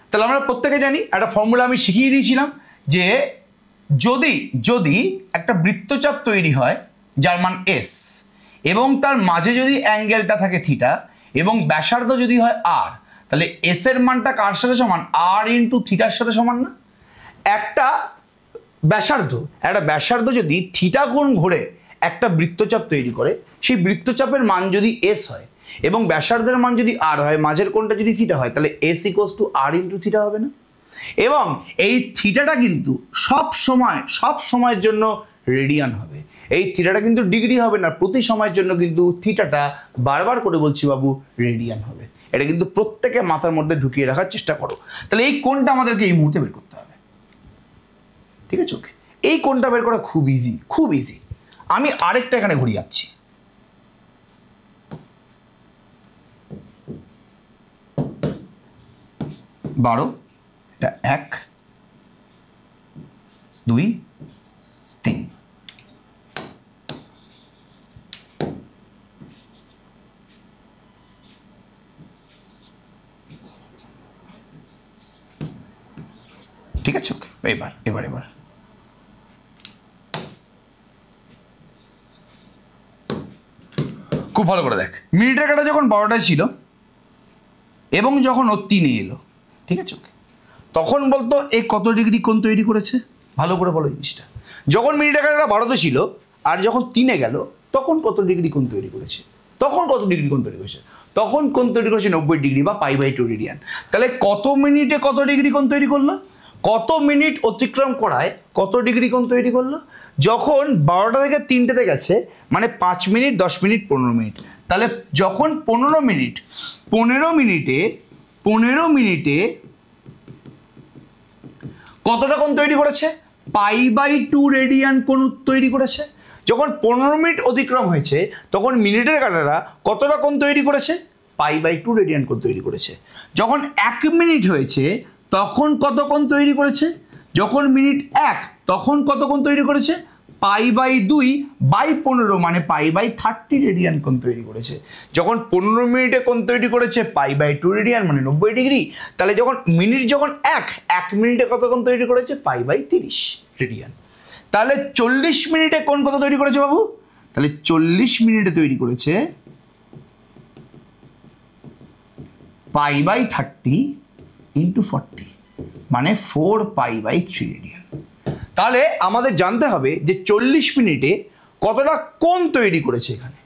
তাহলে আমরা প্রত্যেকে জানি একটা ফর্মুলা আমি শিখিয়ে দিয়েছিলাম যে যদি একটা বৃত্তচাপ তৈরি হয় যার মান এস, এবং তার মাঝে যদি অ্যাঙ্গেলটা থাকে থিটা, এবং ব্যাসার্ধ যদি হয় আর, তাহলে এস এর মানটা কার সাথে সমান? আর ইন্টু থিটার সাথে সমান না? একটা ব্যাসার্ধ যদি থিটা কোণ ঘুরে একটা বৃত্তচাপ তৈরি করে, সেই বৃত্তচাপের মান যদি এস হয় এবং ব্যাসার্ধের মান যদি আর হয়, মাঝের কোণটা যদি থিটা হয়, তাহলে S equals to R into theta হবে না? এবং এই থিটাটা কিন্তু সব সময়ের জন্য রেডিয়ান হবে। এই থিটাটা কিন্তু ডিগ্রি হবে না, প্রতি সময়ের জন্য কিন্তু থিটাটা বারবার করে বলছি বাবু রেডিয়ান হবে। এটা কিন্তু প্রত্যেকে মাথার মধ্যে ঢুকিয়ে রাখার চেষ্টা করো। তাহলে এই কোণটা আমাদেরকে এই মুহূর্তে বের করতে হবে, ঠিক আছে? ওকে, এই কোণটা বের করা খুব ইজি। আমি আরেকটা এখানে ঘুরিয়ে যাচ্ছি। বারো, এটা 1 2 3। ঠিক আছে, ওকে, এবার খুব ভালো করে দেখ। মিনিটের কাটা যখন 12টায় ছিল এবং যখন ও 3-এ এলো, ঠিক আছে, ওকে, তখন বলতো এ কত ডিগ্রি কোণ তৈরি করেছে? ভালো করে বলো জিনিসটা। যখন মিনিটের কাটাটা 12তে ছিল আর যখন 3-এ গেল, তখন কত ডিগ্রি কোণ তৈরি করেছে? তখন কোণ তৈরি করেছে 90 ডিগ্রি বা π/2 রেডিয়ান। তাহলে কত মিনিটে কত ডিগ্রি কোণ তৈরি করলো? কত মিনিট অতিক্রম করায় কত ডিগ্রি কোণ তৈরি করলো? যখন 12টা থেকে 3টেতে গেছে, মানে 5 মিনিট, 10 মিনিট, 15 মিনিট। তাহলে যখন 15 মিনিটে কতটা কোণ তৈরি করেছে? π/2 রেডিয়ান কোণ তৈরি করেছে। যখন 15 মিনিট অতিক্রম হয়েছে, তখন মিনিটের কাঁটাটা কতটা কোণ তৈরি করেছে? π/2 রেডিয়ান কোণ তৈরি করেছে। যখন 1 মিনিট হয়েছে, তখন কত কোণ তৈরি করেছে? যখন মিনিট 1, তখন কত কোণ তৈরি করেছে? π/2/15 মানে π/30 রেডিয়ান কোণ তৈরি করেছে। যখন 15 মিনিটে কোণ তৈরি করেছে π/2 রেডিয়ান মানে 90 ডিগ্রি। তাহলে যখন যখন 1 মিনিটে কত কোণ তৈরি করেছে? π/30 রেডিয়ান। তাহলে 40 মিনিটে কোণ কত তৈরি করেছে বাবু? তাহলে 40 মিনিটে তৈরি করেছে π/30 ইন্টু 40 মানে 4π/3 রেডিয়ান। তাহলে আমাদের জানতে হবে যে 40 মিনিটে কতটা কোণ তৈরি করেছে এখানে।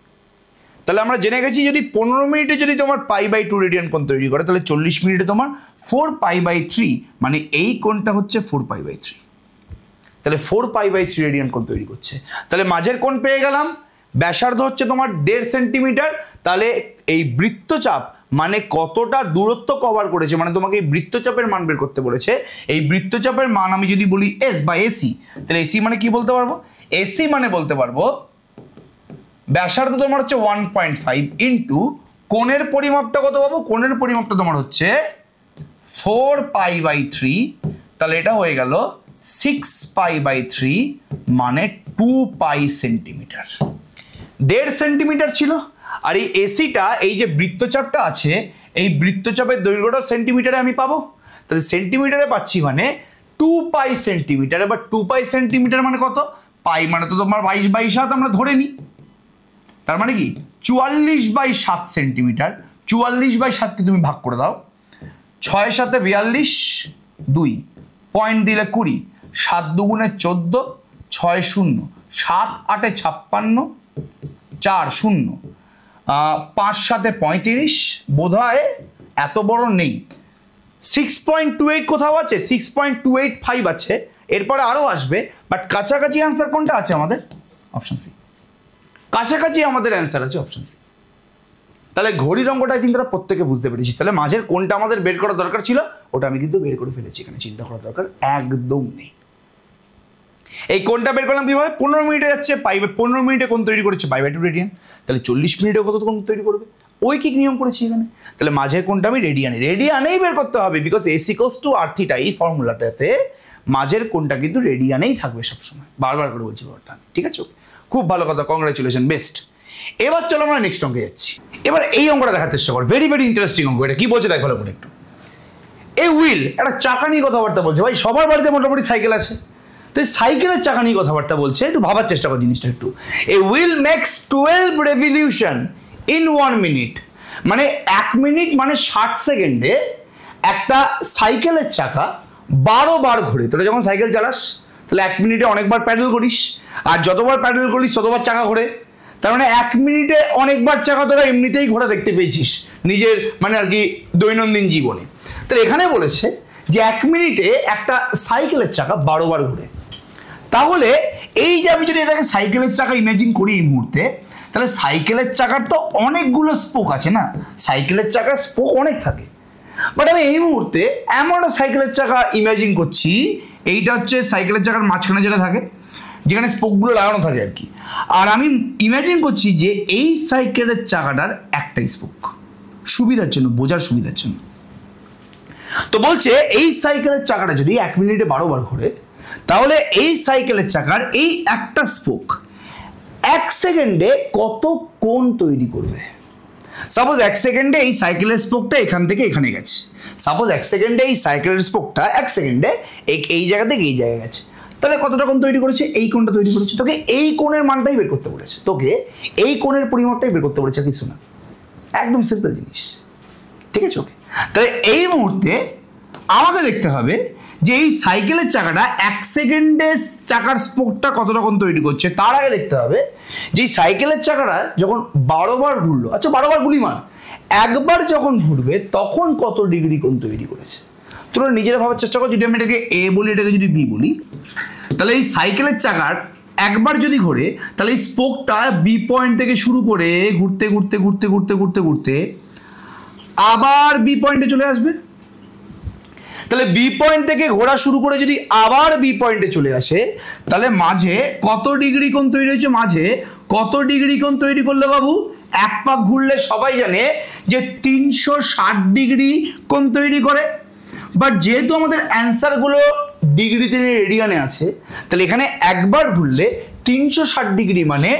তাহলে আমরা জেনে গেছি যদি 15 মিনিটে যদি তোমার π/2 রেডিয়ান কোণ তৈরি করে, তাহলে 40 মিনিটে তোমার 4π/3 মানে এই কোণটা হচ্ছে 4π/3। তাহলে 4π/3 রেডিয়ান কোণ তৈরি করছে। তাহলে মাঝের কোণ পেয়ে গেলাম, ব্যাসার্ধ হচ্ছে তোমার 1.5 সেন্টিমিটার। তাহলে এই বৃত্তচাপ মানে কতটা দূরত্ব কভার করেছে, মানে তোমাকে এই বৃত্তচাপের মান বের করতে বলেছে। এই বৃত্তচাপের মান আমি যদি বলি এস বা এসি, তাহলে এসি মানে কি বলতে পারবো? এসি মানে বলতে পারবো ব্যাসার্ধ তোমার হচ্ছে 1.5 ইন্টু কোণের পরিমাপটা কত পাবো? কোণের পরিমাপটা তোমার হচ্ছে 4π/3। তাহলে এটা হয়ে গেল 6π/3 মানে 2π সেন্টিমিটার। 1.5 সেন্টিমিটার ছিল। আর এই এসিটা, এই যে বৃত্তচাপটা আছে, এই বৃত্তচাপের দৈর্ঘ্যটা সেন্টিমিটারে আমি পাবো। তাহলে সেন্টিমিটারে পাচ্ছি মানে 2π সেন্টিমিটার। এবার 2π সেন্টিমিটার মানে কত? পাই মানে তো তোমার 22/7 আমরা ধরে নিই। তার মানে কি 44/7 সেন্টিমিটার। 44/7কে তুমি ভাগ করে দাও, 6 7 42, 2 পয়েন্ট দিলে 20, 7 2 14, 6 0, 7 8 56, 4 0, 5 7 35। বোধহয় এত বড় নেই, 6.28 কোথাও আছে, 6.285 আছে, এরপরে আরো আসবে, বাট কাছাকাছি অ্যান্সার কোনটা আছে আমাদের? Option C. কাছাকাছি আমাদের অ্যান্সার আছে অপশন সি। তাহলে ঘড়ির অঙ্কটা কিন্তু তোরা প্রত্যেকে বুঝতে পেরেছিস। তাহলে মাঝের কোনটা আমাদের বের করা দরকার ছিল ওটা আমি কিন্তু বের করে ফেলেছি, এখানে চিন্তা করার দরকার একদম নেই। এই কোনটা বের করলাম কিভাবে? 15 মিনিটে যাচ্ছে, 15 মিনিটে কোন তৈরি করেছে π/2 রেডিয়ান, তাহলে 40 মিনিটে কত কোন তৈরি করবে, ঐকিক নিয়ম করেছি এখানে। তাহলে মাঝের কোনটা আমি রেডিয়ানেই বের করতে হবে, বিকজ s = r θ এই ফর্মুলাটাতে মাঝের কোনটা কিন্তু রেডিয়ানেই থাকবে সবসময়, বারবার করে বলছি ব্যাপারটা, ঠিক আছে? খুব ভালো কথা, কংগ্রাচুলেশন, বেস্ট। এবার চলো আমরা নেক্সট অঙ্কে যাচ্ছি। এবার এই অঙ্কটা দেখার চেষ্টা কর, ভেরি ভেরি ইন্টারেস্টিং অঙ্ক। এটা কি বলছে দেখ ভালো করে একটু। এই হুইল একটা চাকা নিয়ে কথাবার্তা বলছে, ভাই সবার বাড়িতে মোটামুটি সাইকেল আছে, তো এই সাইকেলের চাকা নিয়ে কথাবার্তা বলছে, একটু ভাবার চেষ্টা কর জিনিসটা একটু। A wheel makes 12 revolution in 1 minute, মানে 1 মিনিট মানে 60 সেকেন্ডে একটা সাইকেলের চাকা 12 বার ঘোরে। তোরা যখন সাইকেল চালাস তাহলে 1 মিনিটে অনেকবার প্যাডেল করিস, আর যতবার প্যাডেল করিস ততবার চাকা ঘোরে, তার মানে 1 মিনিটে অনেকবার চাকা তোরা এমনিতেই ঘোরা দেখতে পেয়েছিস নিজের মানে আর কি দৈনন্দিন জীবনে। তাহলে এখানে বলেছে যে 1 মিনিটে একটা সাইকেলের চাকা 12 বার ঘুরে। তাহলে এই যে আমি যদি এটাকে সাইকেলের চাকা ইমাজিন করি এই মুহূর্তে, তাহলে সাইকেলের চাকার তো অনেকগুলো স্পোক আছে না, সাইকেলের চাকার স্পোক অনেক থাকে, বাট আমি এই মুহূর্তে এমন একটা সাইকেলের চাকা ইমাজিন করছি, এইটা হচ্ছে সাইকেলের চাকার মাঝখানে যেটা থাকে, যেখানে স্পোকগুলো লাগানো থাকে আর কি, আর আমি ইমাজিন করছি যে এই সাইকেলের চাকাটার একটাই স্পোক, সুবিধার জন্য, বোঝার সুবিধার জন্য। তো বলছে এই সাইকেলের চাকাটা যদি 1 মিনিটে 12 বার ঘোরে, তাহলে এই সাইকেলের চাকার এই একটা স্পোক 1 সেকেন্ডে কত কোণ তৈরি করবে। সাপোজ 1 সেকেন্ডে এই সাইকেলের স্পোকটা এখান থেকে এখানে গেছে, সাপোজ 1 সেকেন্ডে এই সাইকেলের স্পোকটা 1 সেকেন্ডে এই জায়গা থেকে এই জায়গায় গেছে, তাহলে কতটা কোণ তৈরি করেছে? এই কোণটা তৈরি করেছে। তোকে এই কোণের মানটাই বের করতে বলেছে, তোকে এই কোণের পরিমাপটাই বের করতে বলেছে, কিছু না, একদম সিম্পল জিনিস, ঠিক আছে? ওকে, তাহলে এই মুহূর্তে আমাকে দেখতে হবে যে এই সাইকেলের চাকাটা 1 সেকেন্ডে চাকার স্পোকটা কতটা কোণ তৈরি করছে। তার আগে দেখতে হবে যে সাইকেলের চাকাটা যখন 12 বার ঘুরলো, আচ্ছা 12 বার গুলি মান, একবার যখন ঘুরবে তখন কত ডিগ্রি কোণ তৈরি করেছে। তোমরা নিজেরা ভাবার চেষ্টা করো, যদি আমি এটাকে এ বলি, এটাকে যদি বি বলি, তাহলে এই সাইকেলের চাকার একবার যদি ঘোরে, তাহলে এই স্পোকটা বি পয়েন্ট থেকে শুরু করে ঘুরতে ঘুরতে ঘুরতে ঘুরতে ঘুরতে ঘুরতে আবার বি পয়েন্টে চলে আসবে। তাহলে বি পয়েন্ট থেকে ঘোরা শুরু করে যদি আবার বি পয়েন্টে চলে আসে, তাহলে মাঝে কত ডিগ্রি কোণ তৈরি হয়েছে? মাঝে কত ডিগ্রি কোণ তৈরি করলে বাবু? এক পাক ঘুরলে সবাই জানে যে 360 ডিগ্রি কোণ তৈরি করে, বাট যেহেতু আমাদের অ্যান্সারগুলো ডিগ্রিতে রেডিয়ানে আছে, তাহলে এখানে একবার ঘুরলে 360 ডিগ্রি মানে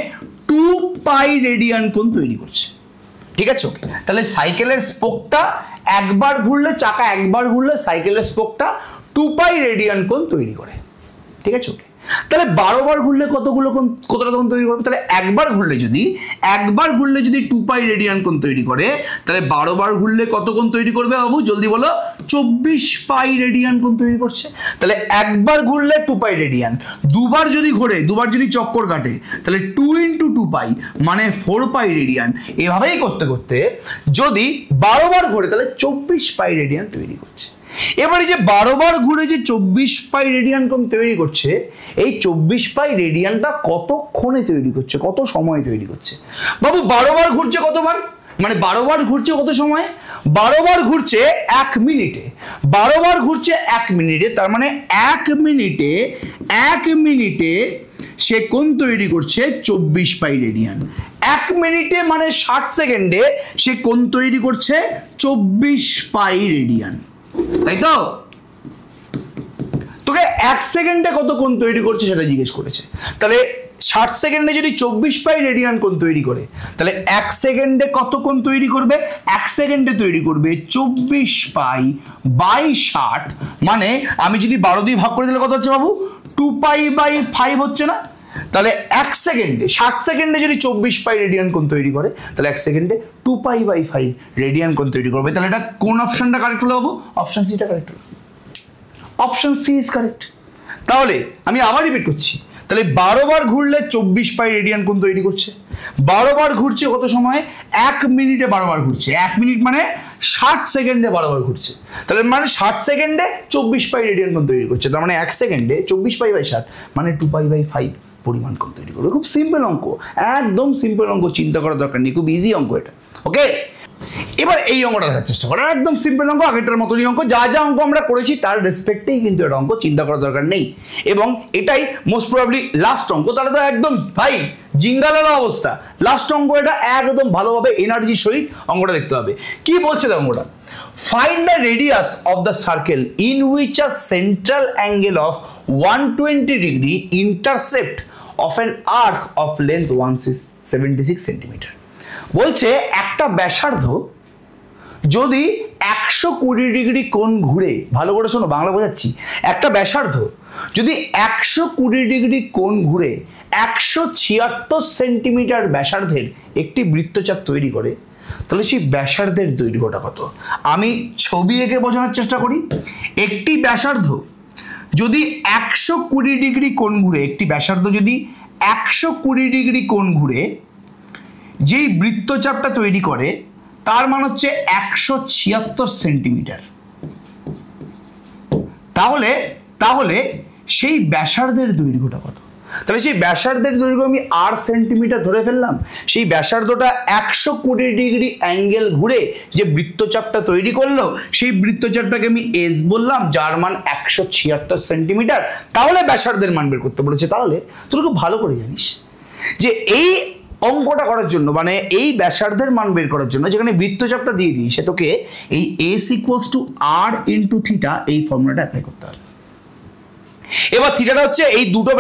2π রেডিয়ান কোণ তৈরি করছে, ঠিক আছে? ওকে, তাহলে সাইকেলের স্পোকটা একবার ঘুরলে, চাকা একবার ঘুরলে সাইকেলের স্পোকটা 2π রেডিয়ান কোণ তৈরি করে, ঠিক আছে? ওকে, তাহলে 12 বার ঘুরলে কতগুলো কোণ, কতটা কোণ তৈরি করবে? তাহলে একবার ঘুরলে যদি 2π রেডিয়ান কোণ তৈরি করে, তাহলে 12 বার ঘুরলে কত কোণ তৈরি করবে বাবু? জলদি বলো। 24π রেডিয়ান কোণ তৈরি করছে। তাহলে একবার ঘুরলে 2π রেডিয়ান, দুবার যদি ঘোরে, দুবার যদি চক্কর কাটে, তাহলে 2 × 2π মানে 4π রেডিয়ান। এভাবেই করতে করতে যদি 12 বার ঘোরে, তাহলে 24π রেডিয়ান তৈরি করছে। এবারে যে 12 বার ঘুরে যে 24π রেডিয়ান কোণ তৈরি করছে, এই 24π রেডিয়ানটা কতক্ষণে তৈরি করছে, কত সময় তৈরি করছে বাবু? 12 বার ঘুরছে কতবার, মানে 12 বার ঘুরছে কত সময়? 12 বার ঘুরছে 1 মিনিটে, 12 বার ঘুরছে 1 মিনিটে, তার মানে 1 মিনিটে সে কোণ তৈরি করছে 24π রেডিয়ান। 1 মিনিটে মানে 60 সেকেন্ডে সে কোণ তৈরি করছে 24π রেডিয়ান, তাই তো? তোকে 1 সেকেন্ডে কত কোণ তৈরি করছে সেটা জিজ্ঞেস করেছে। তাহলে 60 সেকেন্ডে যদি 24π রেডিয়ান কোণ তৈরি করে, তাহলে 1 সেকেন্ডে কত কোণ তৈরি করবে? 1 সেকেন্ডে তৈরি করবে 24π / 60, মানে আমি যদি 12 দিয়ে ভাগ করে দিলে কত হচ্ছে বাবু? 2π/5 হচ্ছে না? তাহলে 1 সেকেন্ডে, 60 সেকেন্ডে যদি 24π রেডিয়ান কোণ তৈরি করে, তাহলে 1 সেকেন্ডে 2π/5 রেডিয়ান কোণ তৈরি করবে। তাহলে এটা কোন অপশনটা কারেক্ট হলো বাবু? অপশন সিটা কারেক্ট হলো, অপশন সি ইজ কারেক্ট। তাহলে আমি আবার রিপিট করছি, তাহলে 12 বার ঘুরলে 24π রেডিয়ান কোণ তৈরি করছে, 12 বার ঘুরছে কত সময়? 1 মিনিটে 12 বার ঘুরছে, 1 মিনিট মানে 60 সেকেন্ডে 12 বার ঘুরছে, তাহলে মানে 60 সেকেন্ডে 24π রেডিয়ান কোণ তৈরি করছে, তার মানে 1 সেকেন্ডে 24π/60 মানে 2π/5 পরিমাণ কোণ তৈরি করবে। খুব সিম্পল অঙ্ক, একদম সিম্পল অঙ্ক, চিন্তা করার দরকার নেই, খুব ইজি অঙ্ক এটা। ওকে, এবার এই অঙ্কটা দেখার চেষ্টা করো, একদম সিম্পল অঙ্ক, আগেরটার মতনই অঙ্ক, যা যা অঙ্ক আমরা করেছি তার রেসপেক্টেই কিন্তু এটা অঙ্ক, চিন্তা করার দরকার নেই। এবং এটাই মোস্ট প্রবাবলি লাস্ট অঙ্ক, তাহলে তো একদম ভাই জিঙ্গালালা অবস্থা, লাস্ট অঙ্ক এটা, একদম ভালোভাবে এনার্জির সহিত অঙ্কটা দেখতে হবে। কি বলছে অঙ্কটা? Find the radius of the circle in which a central angle of 120 degree intercept of an arc of length 176 centimetre. বলছে একটা ব্যাসার্ধ যদি 120 ডিগ্রি কোণ ঘুরে, ভালো করে শোনো, বাংলা বোঝাচ্ছি, একটা ব্যাসার্ধ যদি 120 ডিগ্রি কোণ ঘুরে 176 সেন্টিমিটার ব্যাসার্ধের একটি বৃত্তচাপ তৈরি করে, তাহলে সেই ব্যাসার্ধের দৈর্ঘ্যটা কত? আমি ছবি এঁকে বোঝানোর চেষ্টা করি। একটি ব্যাসার্ধ যদি 120 ডিগ্রি কোণ ঘুরে, একটি ব্যাসার্ধ যদি 120 ডিগ্রি কোণ ঘুরে যেই বৃত্তচাপটা তৈরি করে তার মান হচ্ছে 176 সেন্টিমিটার। তাহলে তাহলে সেই ব্যাসার্ধের দৈর্ঘ্যটা কত? তাহলে সেই ব্যাসার্ধের দৈর্ঘ্য আমি 8 সেন্টিমিটার ধরে ফেললাম। সেই ব্যাসার্ধটা 120 ডিগ্রি অ্যাঙ্গেল ঘুরে যে বৃত্তচাপটা তৈরি করলো, সেই বৃত্তচাপটাকে আমি এস বললাম, যার মান 176 সেন্টিমিটার। তাহলে ব্যাসার্ধের মান বের করতে বলেছে। তাহলে তুই খুব ভালো করে জানিস যে এই অঙ্কটা করার জন্য, মানে এই ব্যাসার্ধের মান বের করার জন্য যেখানে বৃত্তচাপটা দিয়ে দিই, সে তোকে এই S equals to R into theta এই ফর্মুলাটা অ্যাপ্লাই করতে হবে। এবার থিটাটা হচ্ছে এই দুটো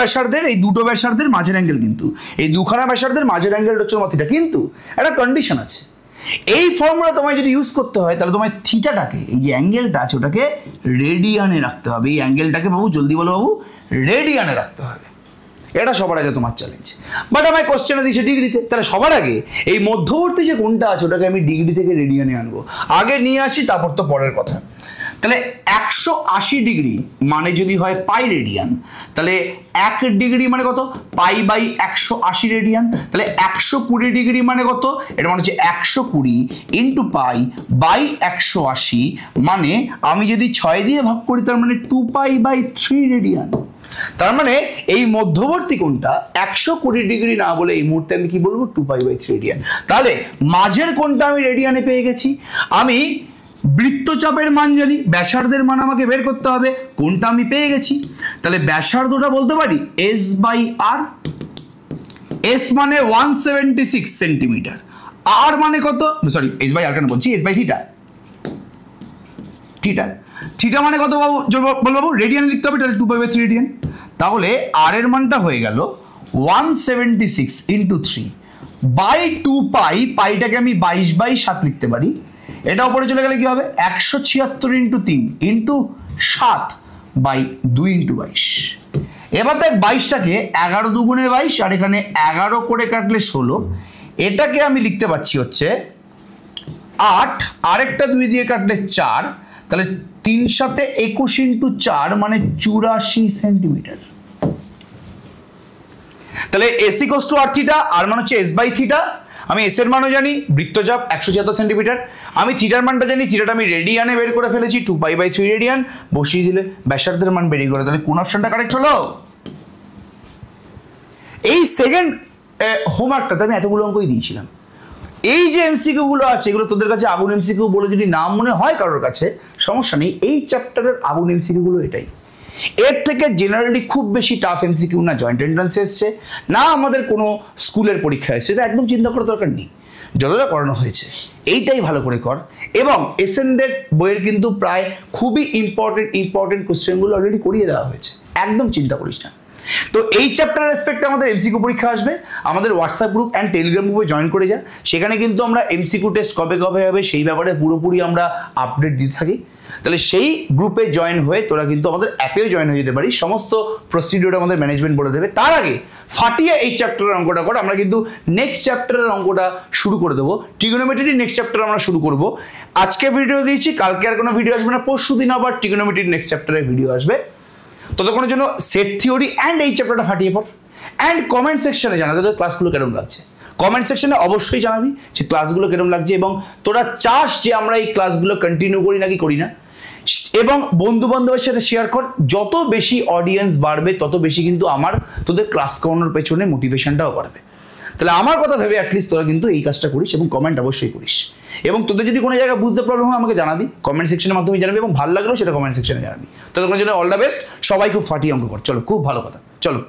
ব্যাসার্ধের মাঝের অ্যাঙ্গেল, কিন্তু এই দুখানা ব্যাসার্ধের মাঝের অ্যাঙ্গেলটা হচ্ছে আমার থিটা, কিন্তু একটা কন্ডিশন আছে। এই ফর্মুলা তোমায় যদি ইউজ করতে হয় তাহলে তোমায় থিটাটাকে, এই যে অ্যাঙ্গেলটা আছে ওটাকে রেডিয়ানে রাখতে হবে। এই অ্যাঙ্গেলটাকে বাবু, জলদি বলো বাবু, রেডিয়ানে রাখতে হবে। এটা সবার আগে তোমার চ্যালেঞ্জ। বাট আমায় কোশ্চেনে দিচ্ছে ডিগ্রিতে, তাহলে সবার আগে এই মধ্যবর্তী যে কোণটা আছে ওটাকে আমি ডিগ্রি থেকে রেডিয়ানে আনবো। আগে নিয়ে আসি, তারপর তো পরের কথা। তাহলে 180 ডিগ্রি মানে যদি হয় পাই রেডিয়ান, তাহলে 1 ডিগ্রি মানে কত? Pi by 180 radian. তাহলে 120 ডিগ্রি মানে কত? এটা মানে হচ্ছে 120 ইন্টু পাই বাই 180, মানে আমি যদি 6 দিয়ে ভাগ করি তার মানে 2 পাই বাই 3 রেডিয়ান। তার মানে এই মধ্যবর্তী কোণটা 120 ডিগ্রি না বলে এই মুহূর্তে আমি কি বলবো? 2 পাই বাই 3 রেডিয়ান। তাহলে মাঝের কোণটা আমি রেডিয়ানে পেয়ে গেছি। আমি বৃত্তচাপের মান জানি, ব্যাসার্ধের মান আমাকে বের করতে হবে, কোণটা আমি পেয়ে গেছি। তাহলে ব্যাসার্ধটা বলতে পারি এস বাই আর। এস মানে 176 সেন্টিমিটার, আর মানে কত? সরি, এস বাই আর কেন বলছি, এস বাই থিটা। থিটা মানে কত বাবু? বলবো রেডিয়ান লিখতে হবে, তাহলে 2 পাই বাই 3 রেডিয়ান। তাহলে আর এর মানটা হয়ে গেল 176 ইন্টু 3 বাই 2 পাই, পাইটাকে আমি 22 বাই 7 লিখতে পারি। এটা উপরে চলে গেলে কি হবে? 176 ইন্টু 3 ইন্টু 7 বাই 2 ইন্টু 22। এবার দেখ 22টাকে 11 দুগুণে 22, আর এখানে 11 করে কাটলে 16। এটাকে আমি লিখতে পাচ্ছি হচ্ছে 8, আরেকটা 2 দিয়ে কাটলে 4, তাহলে 3 সাথে 21 ইন্টু 4 মানে 84 সেন্টিমিটার। তাহলে S equals to R theta, আর মান হচ্ছে এস বাই থিটা। আমি এস এর মানও জানি, বৃত্তচাপ 176 সেন্টিমিটার। আমি থিটার মানটা জানি, থিটাটা আমি রেডিয়ানে বের করে ফেলেছি, 2 পাই বাই 3 রেডিয়ান। বসিয়ে দিলে ব্যাসার্ধের মান বেরিয়ে গেল। তাহলে কোন অপশনটা কারেক্ট হলো? এই সেকেন্ড হোমওয়ার্কটাতে আমি এতগুলো অঙ্কই দিয়েছিলাম। এই যে এমসিকিউ গুলো আছে, এগুলো তোদের কাছে আগুন এমসিকিউ বলে যদি নাম মনে হয় কারোর কাছে, সমস্যা নেই। এই চ্যাপ্টারের আগুন এমসিকিউ গুলো এটাই। এর থেকে জেনারেলি খুব বেশি টাফ এমসিকিউ না জয়েন্ট এন্ট্রান্স এসছে, না আমাদের কোনো স্কুলের পরীক্ষা এসছে, এটা একদম চিন্তা করার দরকার নেই। যতটা করানো হয়েছে এইটাই ভালো করে কর। এবং এসএনদের বইয়ের কিন্তু প্রায় খুবই ইম্পর্টেন্ট কোশ্চেনগুলো অলরেডি করিয়ে দেওয়া হয়েছে, একদম চিন্তা করিস না। তো এই চ্যাপ্টার রেসপেক্টে আমাদের এমসিকিউ পরীক্ষা আসবে, আমাদের হোয়াটসঅ্যাপ গ্রুপ অ্যান্ড টেলিগ্রাম গ্রুপে জয়েন করে যা। সেখানে কিন্তু আমরা এমসিকিউ টেস্ট কবে হবে সেই ব্যাপারে পুরোপুরি আমরা আপডেট দিতে থাকি। তাহলে সেই গ্রুপে জয়েন হয়ে তোরা কিন্তু আমাদের অ্যাপেও জয়েন হয়ে যেতে পারিস। সমস্ত প্রসিডিওর আমাদের ম্যানেজমেন্ট বলে দেবে। তার আগে ফাটিয়ে এই চ্যাপ্টারের অঙ্কটা কর। আমরা কিন্তু নেক্সট চ্যাপ্টারের অঙ্কটা শুরু করে দেবো। ট্রিগোনোমেট্রির নেক্সট চ্যাপ্টার আমরা শুরু করব। আজকে ভিডিও দিয়েছি, কালকে আর কোনো ভিডিও আসবে না, পরশু দিন আবার ট্রিগোনোমেট্রির নেক্সট চ্যাপ্টারের ভিডিও আসবে। ততক্ষণের জন্য সেট থিওরি অ্যান্ড এই চ্যাপ্টারটা ফাটিয়ে পড়। অ্যান্ড কমেন্ট সেকশনে জানা তোদের ক্লাসগুলো কেরম লাগছে। কমেন্ট সেকশনে অবশ্যই জানাবি যে ক্লাসগুলো কেরম লাগছে, এবং তোরা চাস যে আমরা এই ক্লাসগুলো কন্টিনিউ করি নাকি করি না। এবং বন্ধু বান্ধবের সাথে শেয়ার কর। যত বেশি অডিয়েন্স বাড়বে তত বেশি কিন্তু আমার তোদের ক্লাস করানোর পেছনে মোটিভেশনটাও বাড়বে। তাহলে আমার কথা ভেবে অ্যাটলিস্ট তোরা কিন্তু এই কাজটা করিস এবং কমেন্ট অবশ্যই করিস। এবং তোদের যদি কোনো জায়গায় বুঝতে প্রবলেম হয় আমাকে জানাবি, কমেন্ট সেকশনের মাধ্যমে জানাবি, এবং ভালো লাগলেও সেটা কমেন্ট সেকশনে জানাবি। তোদের জন্য অল দ্য বেস্ট, সবাই খুব ফাটিয়ে অঙ্ক কর। চলো, খুব ভালো কথা, চলো।